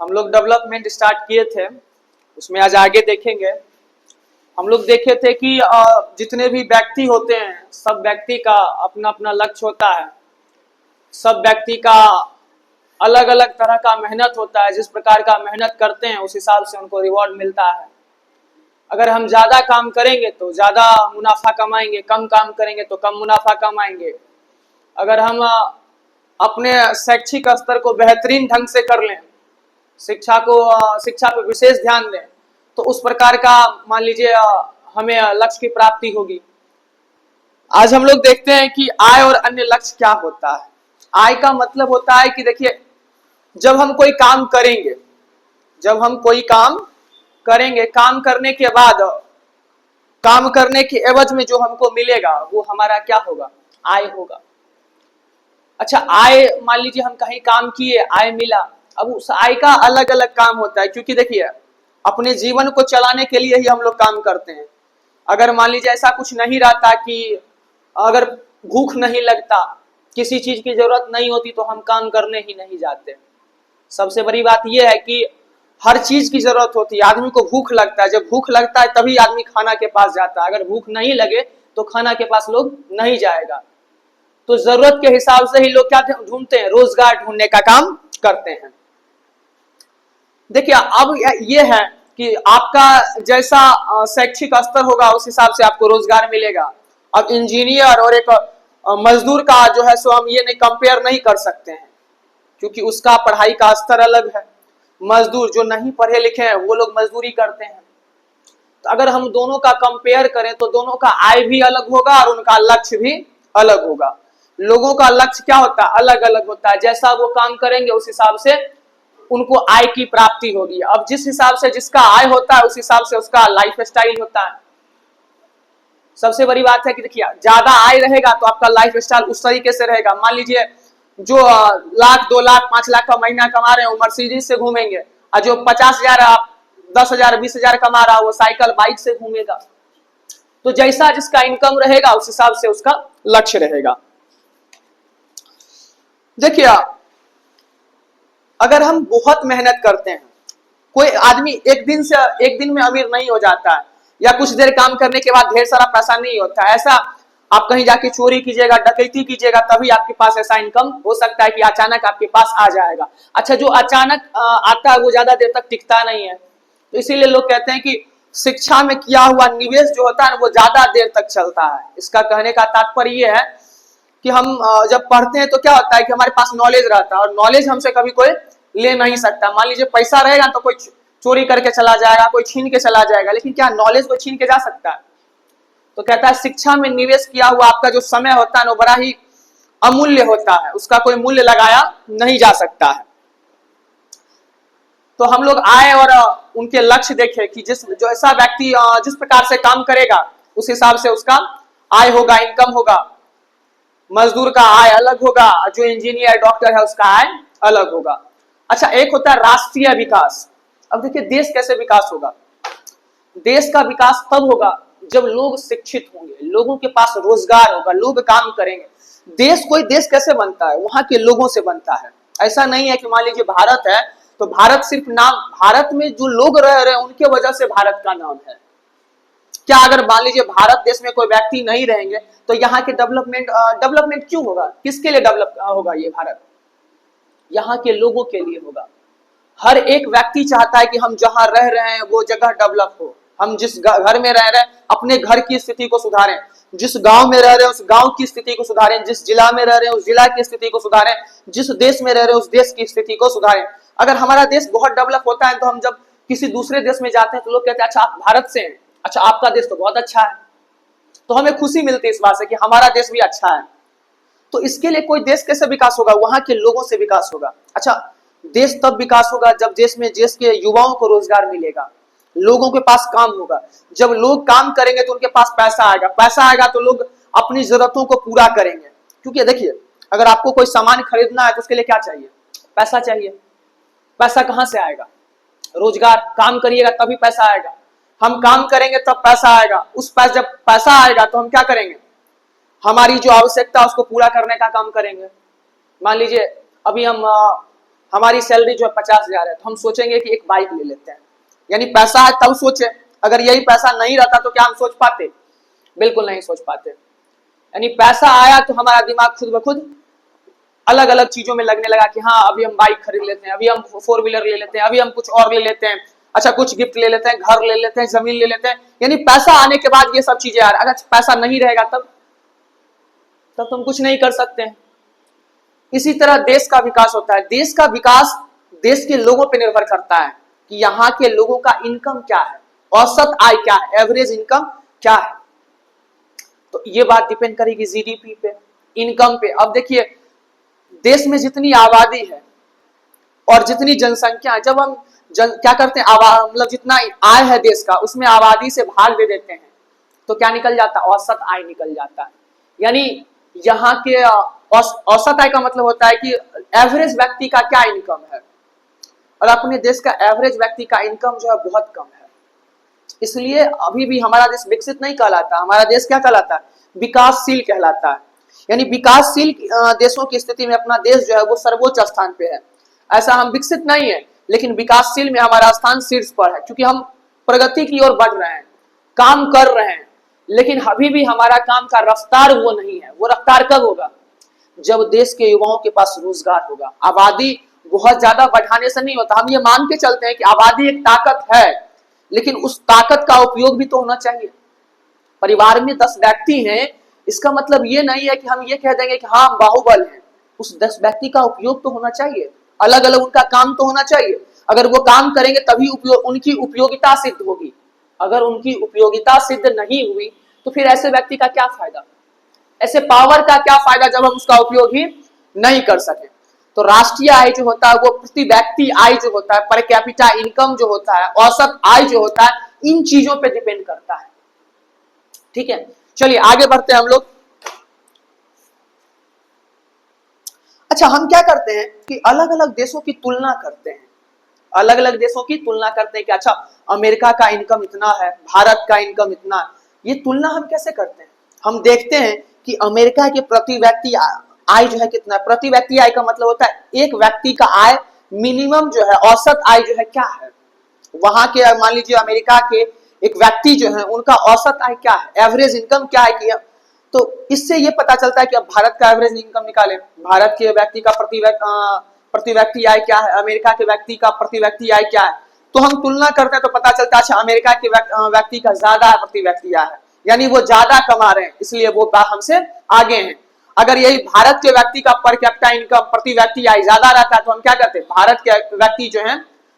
हम लोग development start किए थे, उसमें आज आगे देखेंगे। हम लोग देखे थे कि जितने भी व्यक्ति होते हैं, सब व्यक्ति का अपना अपना लक्ष्य होता है। सब व्यक्ति का अलग अलग तरह का मेहनत होता है। जिस प्रकार का मेहनत करते हैं उस हिसाब से उनको रिवॉर्ड मिलता है। अगर हम ज्यादा काम करेंगे तो ज्यादा मुनाफा कमाएंगे, कम काम करेंगे तो कम मुनाफा कमाएंगे। अगर हम अपने शैक्षिक स्तर को बेहतरीन ढंग से कर लें, शिक्षा पर विशेष ध्यान दें, तो उस प्रकार का मान लीजिए हमें लक्ष्य की प्राप्ति होगी। आज हम लोग देखते हैं कि आय और अन्य लक्ष्य क्या होता है। आय का मतलब होता है कि देखिए, जब हम कोई काम करेंगे, काम करने के बाद, काम करने के एवज में जो हमको मिलेगा वो हमारा क्या होगा? आय होगा। अच्छा, आय मान लीजिए हम कहीं काम किए, आय मिला। अब उस आय का अलग अलग काम होता है, क्योंकि देखिए अपने जीवन को चलाने के लिए ही हम लोग काम करते हैं। अगर मान लीजिए ऐसा कुछ नहीं रहता कि अगर भूख नहीं लगता, किसी चीज की जरूरत नहीं होती तो हम काम करने ही नहीं जाते। सबसे बड़ी बात यह है कि हर चीज की जरूरत होती है। आदमी को भूख लगता है, जब भूख लगता है तभी आदमी खाना के पास जाता है। अगर भूख नहीं लगे तो खाना के पास लोग नहीं जाएगा। तो जरूरत के हिसाब से ही लोग क्या ढूंढते हैं? रोजगार ढूंढने का काम करते हैं। देखिए, अब यह है कि आपका जैसा शैक्षिक स्तर होगा उस हिसाब से आपको रोजगार मिलेगा। अब इंजीनियर और एक मजदूर का जो है सो हम ये नहीं कंपेयर नहीं कर सकते हैं, क्योंकि उसका पढ़ाई का स्तर अलग है। मजदूर जो नहीं पढ़े लिखे हैं वो लोग मजदूरी करते हैं। तो अगर हम दोनों का कंपेयर करें तो दोनों का आय भी अलग होगा और उनका लक्ष्य भी अलग होगा। लोगों का लक्ष्य क्या होता है? अलग अलग होता है। जैसा वो काम करेंगे उस हिसाब से उनको आय की प्राप्ति होगी। अब जिस हिसाब से जिसका आय होता है उस हिसाब से उसका लाइफ स्टाइल होता है। सबसे बड़ी बात है कि देखिए, ज्यादा आय रहेगा तो आपका लाइफ स्टाइल उस तरीके से रहेगा। मान लीजिए जो लाख, 2 लाख, 5 लाख का महीना कमा रहे हैं वो मर्सिडीज से घूमेंगे, और जो 50,000, 10,000, 20,000 कमा रहा है वो साइकिल, बाइक से घूमेगा। तो जैसा जिसका इनकम रहेगा उस हिसाब से उसका लक्ष्य रहेगा। देखिए, अगर हम बहुत मेहनत करते हैं, कोई आदमी एक दिन में अमीर नहीं हो जाता है, या कुछ देर काम करने के बाद ढेर सारा पैसा नहीं होता है। ऐसा आप कहीं जाके चोरी कीजिएगा, डकैती कीजिएगा, तभी आपके पास ऐसा इनकम हो सकता है कि अचानक आपके पास आ जाएगा। अच्छा, जो अचानक आता है वो ज्यादा देर तक टिकता नहीं है। तो इसीलिए लोग कहते हैं कि शिक्षा में किया हुआ निवेश जो होता है वो ज्यादा देर तक चलता है। इसका कहने का तात्पर्य यह है कि हम जब पढ़ते हैं तो क्या होता है कि हमारे पास नॉलेज रहता है, और नॉलेज हमसे कभी कोई ले नहीं सकता। मान लीजिए पैसा रहेगा तो कोई चोरी करके चला जाएगा, कोई छीन के चला जाएगा, लेकिन क्या नॉलेज को छीन के जा सकता है? तो कहता है शिक्षा में निवेश किया हुआ आपका जो समय होता है वो बड़ा ही अमूल्य होता है, उसका कोई मूल्य लगाया नहीं जा सकता है। तो हम लोग आए और उनके लक्ष्य देखे कि जो ऐसा व्यक्ति जिस प्रकार से काम करेगा उस हिसाब से उसका आय होगा, इनकम होगा। मजदूर का आय अलग होगा, जो इंजीनियर, डॉक्टर है उसका आय अलग होगा। अच्छा, एक होता है राष्ट्रीय विकास। अब देखिए, देश कैसे विकास होगा? देश का विकास तब होगा जब लोग शिक्षित होंगे, लोगों के पास रोजगार होगा, लोग काम करेंगे। कोई देश कैसे बनता है? वहां के लोगों से बनता है। ऐसा नहीं है कि मान लीजिए भारत है तो भारत सिर्फ नाम, भारत में जो लोग रह रहे हैं उनके वजह से भारत का नाम है। क्या अगर मान लीजिए भारत देश में कोई व्यक्ति नहीं रहेंगे तो यहाँ के डेवलपमेंट क्यों होगा? किसके लिए डेवलप होगा ये भारत? यहाँ के लोगों के लिए होगा। हर एक व्यक्ति चाहता है कि हम जहां रह रहे हैं वो जगह डेवलप हो। हम जिस घर में रह रहे हैं अपने घर की स्थिति को सुधारें, जिस गांव में रह रहे हैं उस गांव की स्थिति को सुधारें, जिस जिला में रह रहे हैं उस जिला की स्थिति को सुधारें, जिस देश में रह रहे हैं उस देश की स्थिति को सुधारें। अगर हमारा देश बहुत डेवलप होता है तो हम जब किसी दूसरे देश में जाते हैं तो लोग कहते हैं अच्छा आप भारत से हैं, अच्छा आपका देश तो बहुत अच्छा है। तो हमें खुशी मिलती है इस बात से कि हमारा देश भी अच्छा है। तो इसके लिए कोई देश कैसे विकास होगा? वहां के लोगों से विकास होगा। अच्छा, देश तब विकास होगा जब देश के युवाओं को रोजगार मिलेगा, लोगों के पास काम होगा। जब लोग काम करेंगे तो उनके पास पैसा आएगा, पैसा आएगा तो लोग अपनी जरूरतों को पूरा करेंगे। क्योंकि देखिए, अगर आपको कोई सामान खरीदना है तो उसके लिए क्या चाहिए? पैसा चाहिए। पैसा कहां से आएगा? रोजगार, काम करिएगा तभी पैसा आएगा। हम काम करेंगे तब पैसा आएगा। जब पैसा आएगा तो हम क्या करेंगे? हमारी जो आवश्यकता है उसको पूरा करने का काम करेंगे। मान लीजिए अभी हमारी सैलरी जो है 50,000 है, तो हम सोचेंगे कि एक बाइक ले लेते हैं। यानी पैसा है तब सोचे, अगर यही पैसा नहीं रहता तो क्या हम सोच पाते? बिल्कुल नहीं सोच पाते। यानी पैसा आया तो हमारा दिमाग खुद ब खुद अलग अलग चीजों में लगने लगा कि हाँ अभी हम बाइक खरीद लेते हैं, अभी हम 4 व्हीलर ले लेते हैं, अभी हम कुछ और ले लेते हैं, अच्छा कुछ गिफ्ट ले लेते हैं, घर ले लेते हैं, जमीन ले लेते हैं। यानी पैसा आने के बाद ये सब चीजें आ रही। अगर पैसा नहीं रहेगा तब तो हम कुछ नहीं कर सकते हैं। इसी तरह देश का विकास होता है। देश का विकास देश के लोगों पर निर्भर करता है कि यहाँ के लोगों का इनकम क्या है, औसत आय क्या है, एवरेज इनकम क्या है। तो ये बात डिपेंड करेगी जीडीपी पे, इनकम पे। अब देखिए देश में जितनी आबादी है और जितनी जनसंख्या, जब हम क्या करते हैं, मतलब जितना आय है देश का उसमें आबादी से भाग दे देते हैं तो क्या निकल जाता है? औसत आय निकल जाता है। यानी यहाँ के औसत आय का मतलब होता है कि एवरेज व्यक्ति का क्या इनकम है, और अपने देश का एवरेज व्यक्ति का इनकम जो है बहुत कम है। इसलिए अभी भी हमारा देश विकसित नहीं कहलाता, हमारा देश क्या कहलाता है? विकासशील कहलाता है। यानी विकासशील देशों की स्थिति में अपना देश जो है वो सर्वोच्च स्थान पे है। ऐसा हम विकसित नहीं है, लेकिन विकासशील में हमारा स्थान शीर्ष पर है, क्योंकि हम प्रगति की ओर बढ़ रहे हैं, काम कर रहे हैं। लेकिन अभी भी हमारा काम का रफ्तार वो नहीं है। वो रफ्तार कब होगा? जब देश के युवाओं के पास रोजगार होगा। आबादी बहुत ज्यादा बढ़ाने से नहीं होता। हम ये मान के चलते हैं कि आबादी एक ताकत है, लेकिन उस ताकत का उपयोग भी तो होना चाहिए। परिवार में 10 व्यक्ति हैं, इसका मतलब ये नहीं है कि हम ये कह देंगे कि हाँ हम बाहुबल हैं। उस 10 व्यक्ति का उपयोग तो होना चाहिए, अलग अलग उनका काम तो होना चाहिए। अगर वो काम करेंगे तभी उनकी उपयोगिता सिद्ध होगी। अगर उनकी उपयोगिता सिद्ध नहीं हुई तो फिर ऐसे व्यक्ति का क्या फायदा, ऐसे पावर का क्या फायदा जब हम उसका उपयोग ही नहीं कर सके। तो राष्ट्रीय आय जो होता है वो प्रति व्यक्ति आय जो होता है, पर कैपिटा इनकम जो होता है, औसत आय जो होता है, इन चीजों पे डिपेंड करता है। ठीक है, चलिए आगे बढ़ते हैं हम लोग। अच्छा, हम क्या करते हैं कि अलग अलग देशों की तुलना करते हैं, अलग अलग देशों की तुलना करते हैं कि अच्छा अमेरिका का इनकम इतना है, भारत का इनकम इतना है। ये तुलना हम कैसे करते हैं? हम देखते हैं कि अमेरिका के प्रति व्यक्ति आय जो है कितना है। प्रति व्यक्ति आय का मतलब होता है एक व्यक्ति का आय मिनिमम जो है, औसत आय जो है क्या है। वहां के मान लीजिए अमेरिका के एक व्यक्ति जो है उनका औसत आय क्या है, एवरेज इनकम क्या है कि तो इससे ये पता चलता है कि अब भारत का एवरेज इनकम निकालें। भारत के व्यक्ति का प्रति व्यक्ति आय क्या है, अमेरिका के व्यक्ति का प्रति व्यक्ति आय क्या है। तो हम तुलना करते हैं तो पता चलता है अच्छा अमेरिका के व्यक्ति का ज्यादा प्रति व्यक्ति आय है, यानी वो ज्यादा कमा रहे हैं, इसलिए वो हमसे आगे हैं। अगर यही भारत के व्यक्ति का पर कैपिटा इनकम प्रति व्यक्ति आय ज्यादा रहता है तो हम क्या करते हैं, भारत के व्यक्ति जो है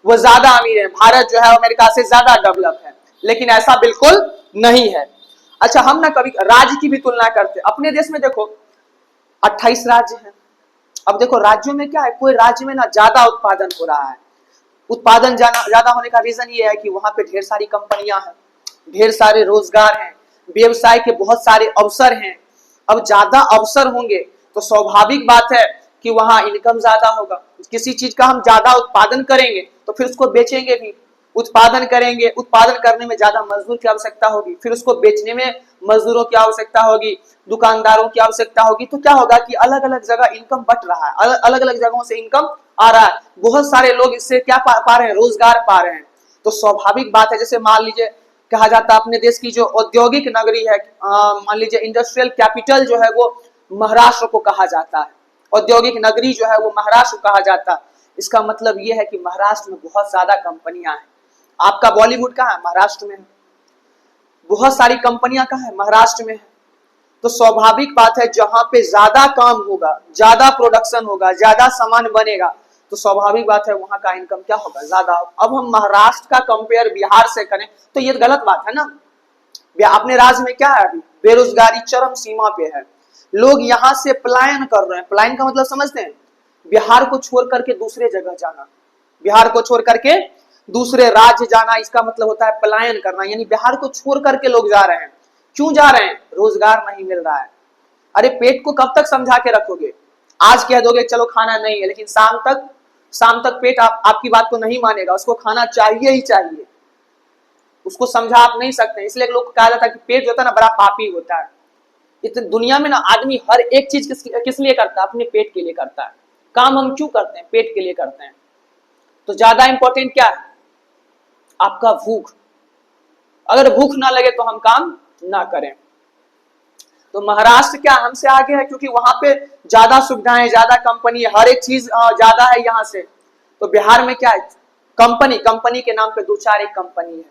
वो ज्यादा अमीर है, भारत जो है अमेरिका से ज्यादा डेवलप है। लेकिन ऐसा बिल्कुल नहीं है। अच्छा, हम ना कभी राज्य की भी तुलना करते हैं। अपने देश में देखो 28 राज्य हैं। अब देखो राज्यों में क्या है, कोई राज्य में ना ज्यादा उत्पादन हो रहा है। उत्पादन ज्यादा होने का रीजन ये है कि वहां पे ढेर सारी कंपनियां हैं, ढेर सारे रोजगार हैं, व्यवसाय के बहुत सारे अवसर हैं। अब ज्यादा अवसर होंगे तो स्वाभाविक बात है कि वहां इनकम ज्यादा होगा। किसी चीज का हम ज्यादा उत्पादन करेंगे तो फिर उसको बेचेंगे भी। उत्पादन करेंगे, उत्पादन करने में ज्यादा मजदूर की आवश्यकता होगी, फिर उसको बेचने में मजदूरों की आवश्यकता होगी, दुकानदारों की आवश्यकता होगी। तो क्या होगा कि अलग अलग जगह इनकम बट रहा है, अलग अलग जगहों से इनकम आ रहा है। बहुत सारे लोग इससे क्या पा रहे हैं, रोजगार पा रहे हैं। तो स्वाभाविक बात है, जैसे मान लीजिए कहा जाता है अपने देश की जो औद्योगिक नगरी है, मान लीजिए इंडस्ट्रियल कैपिटल जो है वो महाराष्ट्र को कहा जाता है। औद्योगिक नगरी जो है वो महाराष्ट्र को कहा जाता है। इसका मतलब ये है कि महाराष्ट्र में बहुत ज्यादा कंपनियां हैं। आपका बॉलीवुड कहाँ है, महाराष्ट्र में है। बहुत सारी कंपनियां कहाँ है, महाराष्ट्र में है। तो स्वाभाविक बात है जहां पे ज्यादा काम होगा, ज्यादा प्रोडक्शन होगा, ज्यादा सामान बनेगा, तो स्वाभाविक बात है वहां का इनकम क्या होगा, ज्यादा होगा। अब हम महाराष्ट्र का कंपेयर बिहार से करें तो ये गलत बात है ना। अपने राज्य में क्या है, अभी बेरोजगारी चरम सीमा पे है। लोग यहाँ से पलायन कर रहे हैं। पलायन का मतलब समझते हैं, बिहार को छोड़ करके दूसरे जगह जाना, बिहार को छोड़ करके दूसरे राज्य जाना, इसका मतलब होता है पलायन करना। यानी बिहार को छोड़ करके लोग जा रहे हैं। क्यों जा रहे हैं, रोजगार नहीं मिल रहा है। अरे पेट को कब तक समझा के रखोगे, आज कह दोगे चलो खाना नहीं है, लेकिन शाम तक पेट आपकी बात को नहीं मानेगा, उसको खाना चाहिए ही चाहिए, उसको समझा आप नहीं सकते। इसलिए लोग कहा जाता है कि पेट जो होता है ना बड़ा पापी होता है। इतनी दुनिया में ना आदमी हर एक चीज किस लिए करता है, अपने पेट के लिए करता है। काम हम क्यों करते हैं? पेट के लिए करते हैं। तो ज्यादा इंपॉर्टेंट क्या है? आपका भूख। अगर भूख ना लगे तो हम काम ना करें। तो महाराष्ट्र क्या हमसे आगे है, क्योंकि वहां पे ज्यादा सुविधाएं, ज्यादा कंपनी, हर एक चीज ज्यादा है यहाँ से। तो बिहार में क्या है? कंपनी के नाम पे दो चार एक कंपनी है,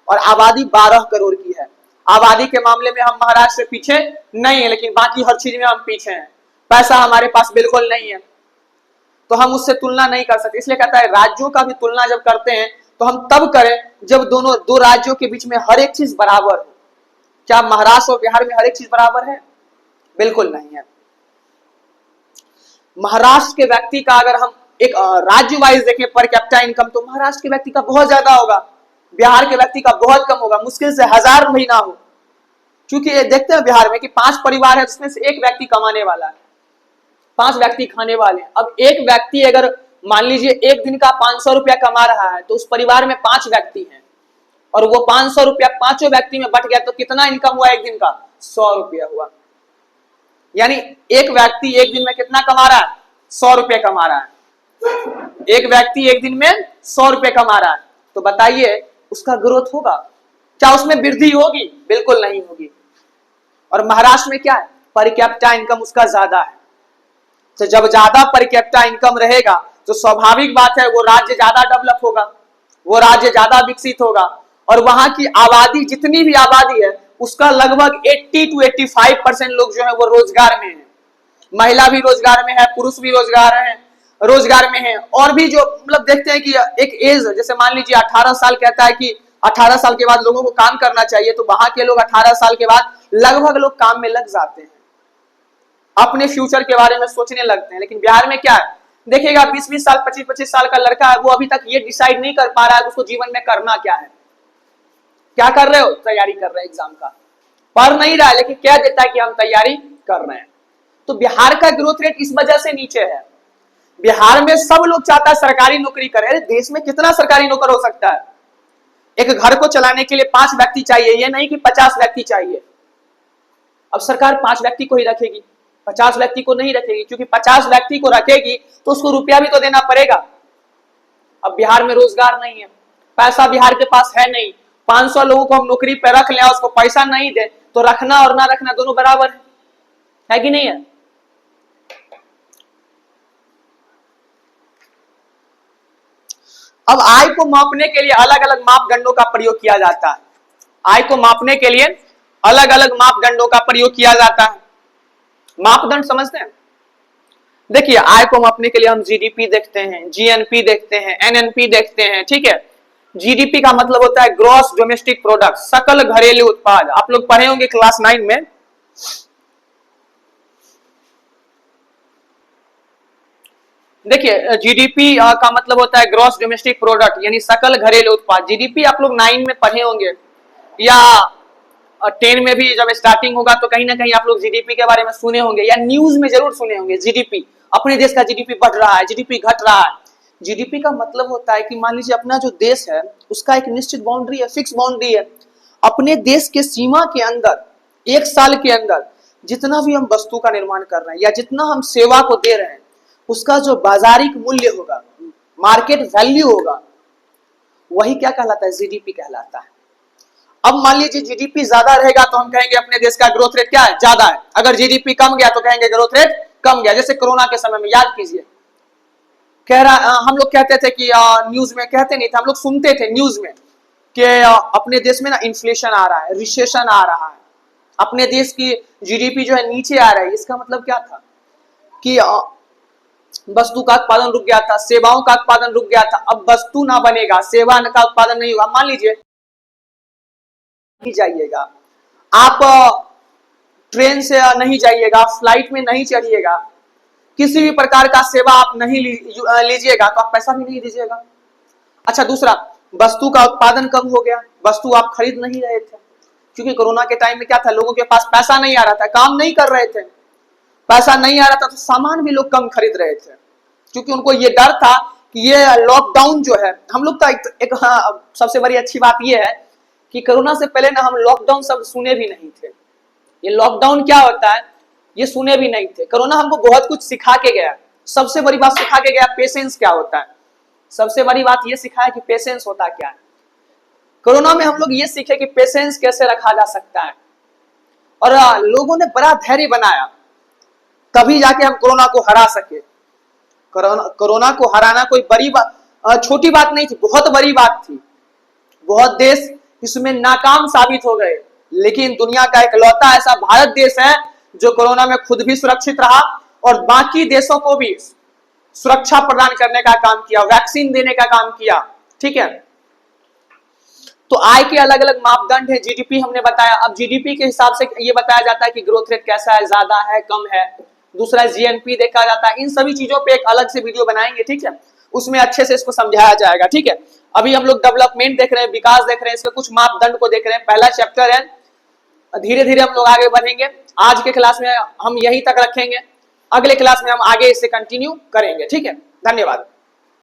और आबादी 12 करोड़ की है। आबादी के मामले में हम महाराष्ट्र से पीछे नहीं है, लेकिन बाकी हर चीज में हम पीछे हैं। पैसा हमारे पास बिल्कुल नहीं है, तो हम उससे तुलना नहीं कर सकते। इसलिए कहता है राज्यों का भी तुलना जब करते हैं तो हम तब करें जब दो राज्यों के बीच में हर एक चीज बराबर हो। क्या महाराष्ट्र और बिहार में हर एक चीज बराबर है? बिल्कुल नहीं है। महाराष्ट्र के व्यक्ति का अगर हम एक राज्य वाइज देखें पर कैपिटा इनकम, तो महाराष्ट्र के व्यक्ति का बहुत ज्यादा होगा, बिहार के व्यक्ति का बहुत कम होगा, मुश्किल से 1000 महीना हो। क्योंकि देखते हैं बिहार में कि 5 परिवार है, जिसमें से एक व्यक्ति कमाने वाला है, 5 व्यक्ति खाने वाले हैं। अब एक व्यक्ति अगर मान लीजिए एक दिन का 500 रुपया कमा रहा है, तो उस परिवार में 5 व्यक्ति हैं, और वो 500 रुपया पांचों व्यक्ति में बट गया, तो कितना इनकम हुआ एक दिन का? 100 रुपया हुआ। यानी एक व्यक्ति एक दिन में कितना कमा रहा है? 100 रुपये कमा रहा है। एक व्यक्ति एक दिन में 100 रुपये कमा रहा है, तो बताइए उसका ग्रोथ होगा क्या? उसमें वृद्धि होगी? बिल्कुल नहीं होगी। और महाराष्ट्र में क्या है? पर कैपिटा इनकम उसका ज्यादा है। तो जब ज्यादा पर कैपिटा इनकम रहेगा तो स्वाभाविक बात है वो राज्य ज्यादा डेवलप होगा, वो राज्य ज्यादा विकसित होगा। और वहां की आबादी, जितनी भी आबादी है, उसका लगभग 80 to 85% लोग जो है वो रोजगार में है। महिला भी रोजगार में है, पुरुष भी रोजगार में है। और भी जो मतलब देखते हैं कि एक एज, जैसे मान लीजिए 18 साल कहता है कि 18 साल के बाद लोगों को काम करना चाहिए, तो वहां के लोग 18 साल के बाद लगभग लोग काम में लग जाते हैं, अपने फ्यूचर के बारे में सोचने लगते हैं। लेकिन बिहार में क्या है? देखिएगा 20-20 साल, 25-25 साल का लड़का है, वो अभी तक ये डिसाइड नहीं कर पा रहा है उसको जीवन में करना क्या है। क्या कर रहे हो? तैयारी कर रहे हैं एग्जाम का, पढ़ नहीं रहा है, लेकिन कह देता है कि हम तैयारी कर रहे हैं। तो बिहार का ग्रोथ रेट इस वजह से नीचे है। बिहार में सब लोग चाहता है सरकारी नौकरी करे। अरे देश में कितना सरकारी नौकर हो सकता है? एक घर को चलाने के लिए 5 व्यक्ति चाहिए, ये नहीं कि 50 व्यक्ति चाहिए। अब सरकार 5 व्यक्ति को ही रखेगी, 50 व्यक्ति को नहीं रखेगी, क्योंकि 50 व्यक्ति को रखेगी तो उसको रुपया भी तो देना पड़ेगा। अब बिहार में रोजगार नहीं है, पैसा बिहार के पास है नहीं। 500 लोगों को हम नौकरी पे रख लें, उसको पैसा नहीं दे, तो रखना और ना रखना दोनों बराबर है कि नहीं है? अब आय को मापने के लिए अलग अलग मापदंडों का प्रयोग किया जाता है। आय को मापने के लिए अलग अलग मापदंडों का प्रयोग किया जाता है। मापदंड समझते हैं? देखिए, आय को मापने के लिए हम जीडीपी देखते हैं, जीएनपी देखते हैं, एनएनपी देखते हैं, ठीक है। जीडीपी का मतलब होता है ग्रॉस डोमेस्टिक प्रोडक्ट, सकल घरेलू उत्पाद। आप लोग पढ़े होंगे क्लास 9 में। देखिए, जीडीपी का मतलब होता है ग्रॉस डोमेस्टिक प्रोडक्ट, यानी सकल घरेलू उत्पाद। जीडीपी आप लोग 9 में पढ़े होंगे, या 10 में भी जब स्टार्टिंग होगा तो कहीं ना कहीं आप लोग जीडीपी के बारे में सुने होंगे, या न्यूज में जरूर सुने होंगे। जीडीपी, अपने देश का जीडीपी बढ़ रहा है, जीडीपी घट रहा है। जीडीपी का मतलब होता है कि मान लीजिए अपना जो देश है उसका एक निश्चित बाउंड्री है, फिक्स बाउंड्री है। अपने देश के सीमा के अंदर एक साल के अंदर जितना भी हम वस्तु का निर्माण कर रहे हैं या जितना हम सेवा को दे रहे हैं, उसका जो बाजारिक मूल्य होगा, मार्केट वैल्यू होगा, वही क्या कहलाता है? जीडीपी कहलाता है। अब मान लीजिए जीडीपी ज्यादा रहेगा तो हम कहेंगे अपने देश का ग्रोथ रेट क्या है? ज्यादा है। अगर जीडीपी कम गया तो कहेंगे ग्रोथ रेट कम गया। जैसे कोरोना के समय में याद कीजिए, कह रहा हम लोग कहते थे कि न्यूज में, कहते नहीं थे, हम लोग सुनते थे न्यूज में कि अपने देश में ना इन्फ्लेशन आ रहा है, रिसेशन आ रहा है, अपने देश की जीडीपी जो है नीचे आ रहा है। इसका मतलब क्या था? कि वस्तु का उत्पादन रुक गया था, सेवाओं का उत्पादन रुक गया था। अब वस्तु ना बनेगा, सेवा का उत्पादन नहीं होगा। मान लीजिए जाइएगा, आप ट्रेन से नहीं जाइएगा, फ्लाइट में नहीं चढ़िएगा, किसी भी प्रकार का सेवा आप नहीं लीजिएगा तो आप पैसा भी नहीं दीजिएगा। अच्छा, दूसरा, वस्तु का उत्पादन कम हो गया, वस्तु आप खरीद नहीं रहे थे, क्योंकि कोरोना के टाइम में क्या था? लोगों के पास पैसा नहीं आ रहा था, काम नहीं कर रहे थे, पैसा नहीं आ रहा था, तो सामान भी लोग कम खरीद रहे थे, क्योंकि उनको ये डर था कि ये लॉकडाउन जो है, हम लोग का एक सबसे बड़ी अच्छी बात ये है कि कोरोना से पहले ना हम लॉकडाउन शब्द सुने भी नहीं थे। ये लॉकडाउन क्या होता है ये सुने भी नहीं थे। कोरोना हमको बहुत कुछ सिखा के गया। सबसे बड़ी बात सिखा के गया पेशेंस क्या होता है, सबसे बड़ी बात ये सिखाया कि पेशेंस होता क्या है। कोरोना में हम लोग ये सीखे कि पेशेंस कैसे रखा जा सकता है, और लोगों ने बड़ा धैर्य बनाया, तभी जाके हम कोरोना को हरा सके। कोरोना को हराना कोई बड़ी बात, छोटी बात नहीं थी, बहुत बड़ी बात थी। बहुत देश इसमें नाकाम साबित हो गए, लेकिन दुनिया का इकलौता ऐसा भारत देश है जो कोरोना में खुद भी सुरक्षित रहा और बाकी देशों को भी सुरक्षा प्रदान करने का काम किया, वैक्सीन देने का काम किया। ठीक है, तो आय के अलग अलग मापदंड है, जीडीपी हमने बताया। अब जीडीपी के हिसाब से ये बताया जाता है कि ग्रोथ रेट कैसा है, ज्यादा है, कम है। दूसरा जीएनपी देखा जाता है। इन सभी चीजों पे एक अलग से वीडियो बनाएंगे, ठीक है, उसमें अच्छे से इसको समझाया जाएगा। ठीक है, अभी हम लोग डेवलपमेंट देख रहे हैं, विकास देख रहे हैं, इसमें कुछ मापदंड को देख रहे हैं, पहला चैप्टर है। धीरे धीरे हम लोग आगे बढ़ेंगे। आज के क्लास में हम यहीं तक रखेंगे, अगले क्लास में हम आगे इसे कंटिन्यू करेंगे। ठीक है, धन्यवाद।